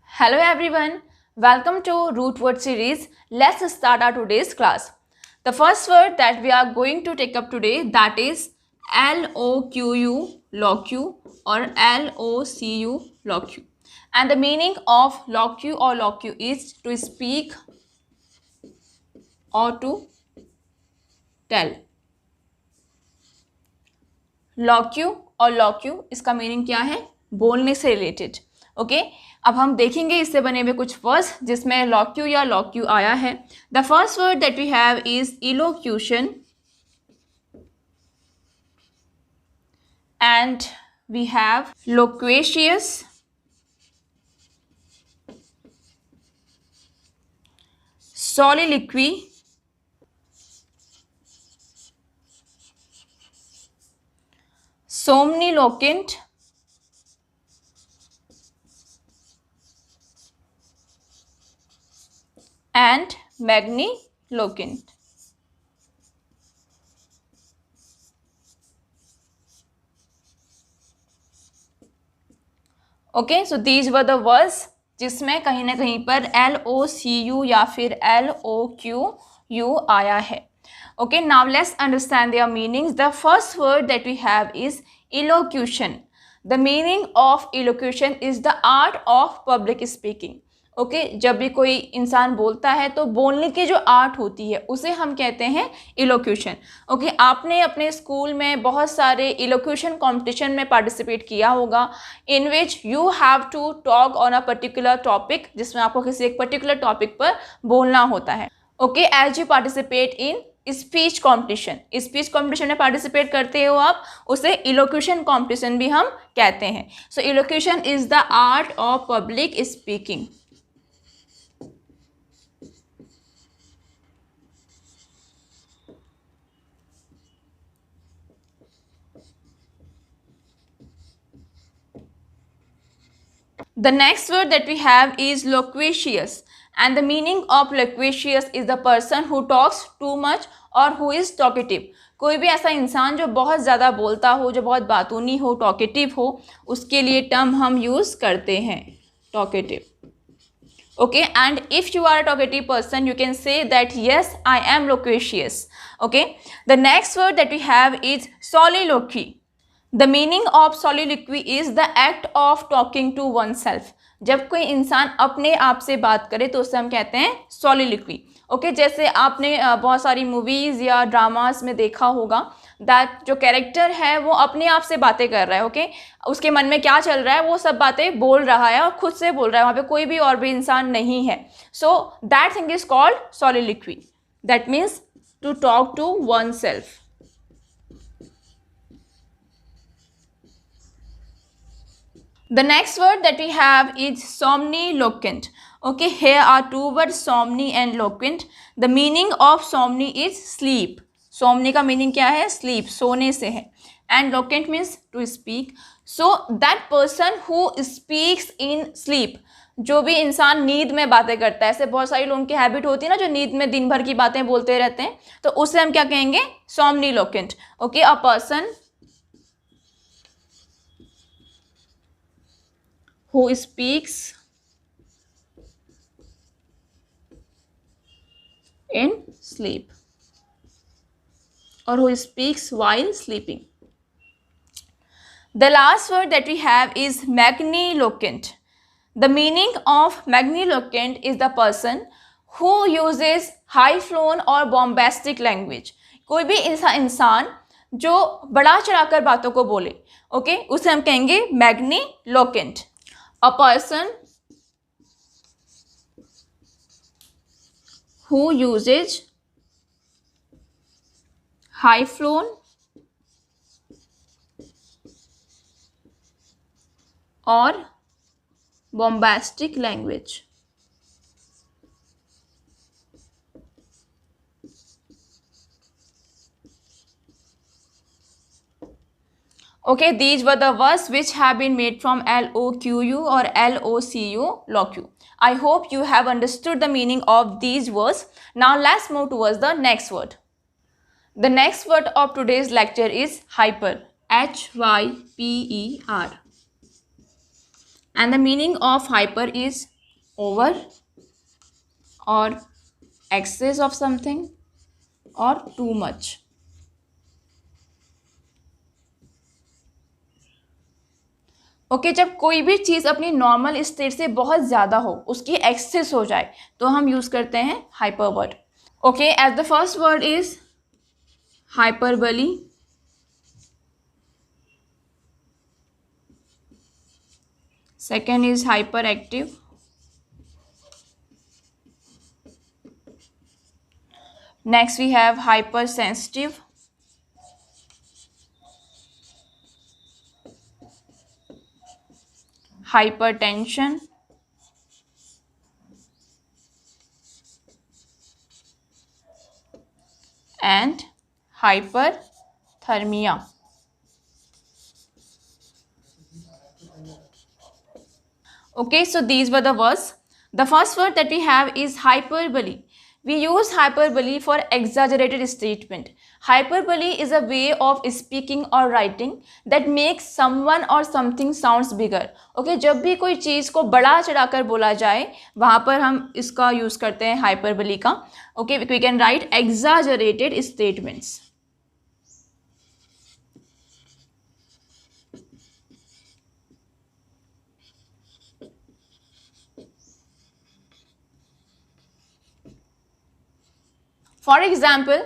Hello everyone, welcome to Root Word series. Let's start our today's class. The first word that we are going to take up today, that is LOQU, LOQ, or LOCU, LOQ. And the meaning of LOQ or LOQ is to speak or to tell. LOQ और LOQ इसका meaning क्या है? बोलने से related. Okay, अब हम देखेंगे इससे बने हुए कुछ वर्ड्स जिसमें LOQ या LOQ आया है. The first word that we have is elocution and we have loquacious, soliloquy, somniloquent, and magniloquent. Okay, so these were the words जिसमें कहीं ना कहीं पर LOCU या फिर LOQU आया है. Okay, now let's understand their meanings. The first word that we have is elocution. The meaning of elocution is the art of public speaking. Okay, जब भी कोई इंसान बोलता है तो बोलने की जो आर्ट होती है उसे हम कहते हैं इलोक्यूशन. ओके, आपने अपने स्कूल में बहुत सारे इलोक्यूशन कंपटीशन में पार्टिसिपेट किया होगा, in which you have to talk on a particular topic, जिसमें आपको किसी एक पर्टिकुलर टॉपिक पर बोलना होता है. Okay, as you participate in speech competition, speech competition में पार्टिसिपेट करते हो आप, उसे इलोक्यूशन कॉम्पिटिशन भी हम कहते हैं. So elocution is the art of public speaking. The next word that we have is loquacious, and the meaning of loquacious is the person who talks too much or who is talkative. कोई भी ऐसा इंसान जो बहुत ज़्यादा बोलता हो, जो बहुत बातूनी हो, टॉकेटिव हो, उसके लिए टर्म हम यूज़ करते हैं talkative. Okay, and if you are a talkative person, you can say that yes, I am loquacious. Okay, the next word that we have is soliloquy. The meaning of soliloquy is the act of talking to oneself. जब कोई इंसान अपने आप से बात करे तो उसे हम कहते हैं soliloquy. ओके, जैसे आपने बहुत सारी मूवीज़ या ड्रामास में देखा होगा दैट जो कैरेक्टर है वो अपने आप से बातें कर रहा है. ओके, उसके मन में क्या चल रहा है वो सब बातें बोल रहा है और खुद से बोल रहा है, वहाँ पे कोई भी और भी इंसान नहीं है. So that thing is called soliloquy. That means to talk to oneself. The next word that we have is somniloquent. Okay, here are two words, somni and loquent. The meaning of somni is sleep. somni का meaning क्या है? sleep, सोने से है. And loquent means to speak. So that person who speaks in sleep, जो भी इंसान नींद में बातें करता है, ऐसे बहुत सारी लोगों की हैबिट होती है ना जो नींद में दिन भर की बातें बोलते रहते हैं, तो उसे हम क्या कहेंगे? somniloquent. Okay, a person who speaks in sleep or who speaks while sleeping. The last word that we have is magniloquent. The meaning of magniloquent is the person who uses high flown or bombastic language. कोई भी इंसान जो बढ़ा चढ़ाकर बातों को बोले, okay, उसे हम कहेंगे magniloquent. A person who uses high flown or bombastic language. Okay, these were the words which have been made from LOQU or LOCU, LOQ. I hope you have understood the meaning of these words. Now let's move towards the next word. The next word of today's lecture is hyper. HYPER. And the meaning of hyper is over or excess of something or too much. Okay जब कोई भी चीज़ अपनी normal state से बहुत ज़्यादा हो, उसकी access हो जाए, तो हम यूज़ करते हैं hyper word. Okay, as the first word is hyperbole. Second is hyperactive. Next we have hypersensitive. Hypertension. And hyperthermia. Okay, so these were the words. The first word that we have is hyperbole. We use hyperbole for exaggerated statement. Hyperbole is a way of speaking or writing that makes someone or something sounds bigger. Okay, जब भी कोई चीज़ को बड़ा चढ़ाकर बोला जाए, वहाँ पर हम इसका यूज़ करते हैं hyperbole का. Okay, we can write exaggerated statements. For example,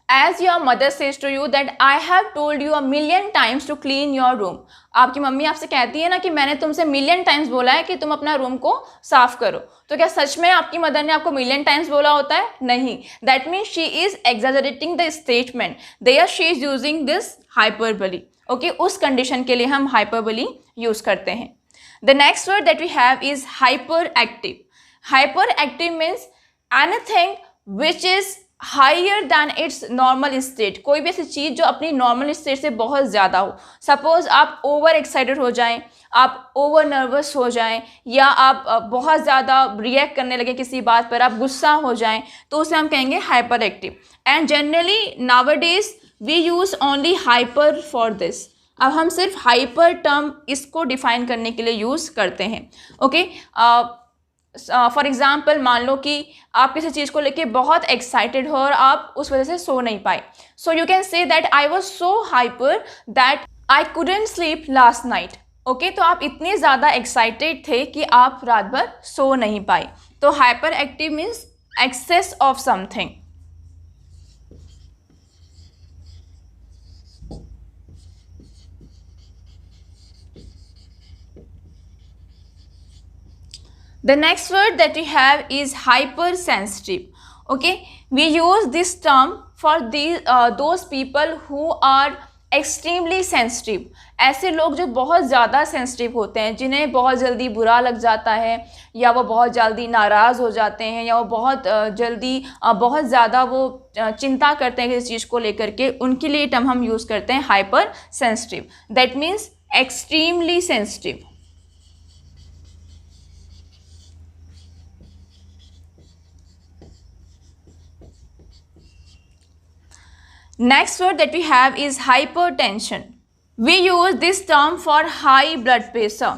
as your mother says to you that I have told you a million times to clean your room. आपकी मम्मी आपसे कहती है ना कि मैंने तुमसे मिलियन टाइम्स बोला है कि तुम अपना रूम को साफ करो. तो क्या सच में आपकी मदर ने आपको मिलियन टाइम्स बोला होता है? नहीं. That means she is exaggerating the statement. There she is using this hyperbole. Okay, उस कंडीशन के लिए हम हाइपरबली यूज करते हैं. The next word that we have is hyperactive. Hyperactive means anything which is higher than its normal state. कोई भी ऐसी चीज़ जो अपनी नॉर्मल स्टेट से बहुत ज़्यादा हो. सपोज आप ओवर एक्साइटेड हो जाएं, आप ओवर नर्वस हो जाएं, या आप बहुत ज़्यादा रिएक्ट करने लगे किसी बात पर, आप गुस्सा हो जाएं, तो उसे हम कहेंगे hyperactive. And generally nowadays we use only hyper for this. अब हम सिर्फ हाइपर टर्म इसको डिफाइन करने के लिए यूज़ करते हैं. ओके, फॉर एग्जाम्पल मान लो कि आप किसी चीज़ को लेके बहुत एक्साइटेड हो और आप उस वजह से सो नहीं पाए. सो you can say that I was so hyper that I couldn't sleep last night. Okay, तो आप इतने ज़्यादा एक्साइटेड थे कि आप रात भर सो नहीं पाए. तो hyperactive means excess of something. The next word that we have is hypersensitive. Okay, we use this term for those people who are extremely sensitive. ऐसे लोग जो बहुत ज़्यादा सेंसिटिव होते हैं, जिन्हें बहुत जल्दी बुरा लग जाता है, या वो बहुत जल्दी नाराज़ हो जाते हैं, या वो बहुत जल्दी बहुत ज़्यादा वो चिंता करते हैं किसी चीज़ को लेकर के, उनके लिए टर्म हम यूज़ करते हैं hyper sensitive. That means extremely sensitive. Next word that we have is hypertension. We use this term for high blood pressure.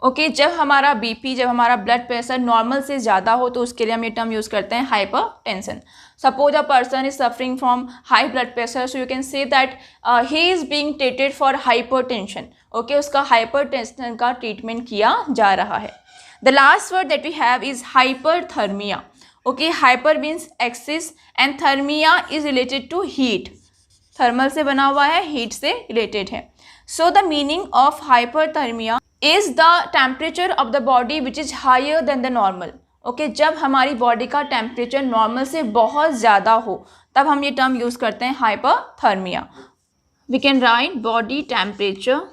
Okay, जब हमारा बीपी, जब हमारा ब्लड प्रेशर नॉर्मल से ज़्यादा हो, तो उसके लिए हम ये टर्म यूज़ करते हैं hypertension. Suppose a person is suffering from high blood pressure, so you can say that he is being treated for hypertension. Okay, उसका हाइपरटेंशन का ट्रीटमेंट किया जा रहा है. The last word that we have is hyperthermia. Okay, hyper means excess and thermia is related to heat. Thermal से बना हुआ है, हीट से रिलेटेड है. So the meaning of hyperthermia is the temperature of the body which is higher than the normal. Okay, जब हमारी body का temperature normal से बहुत ज़्यादा हो, तब हम ये टर्म यूज़ करते हैं hyperthermia. We can write body temperature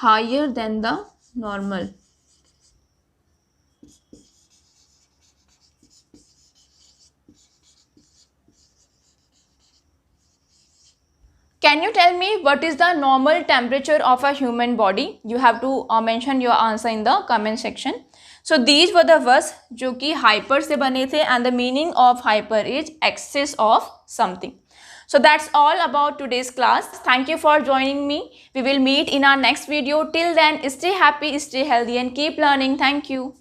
higher than the normal. Can you tell me what is the normal temperature of a human body? You have to mention your answer in the comment section. So these were the words जो कि hyper से बने थे, and the meaning of hyper is excess of something. So that's all about today's class. Thank you for joining me. We will meet in our next video. Till then, stay happy, stay healthy, and keep learning. Thank you.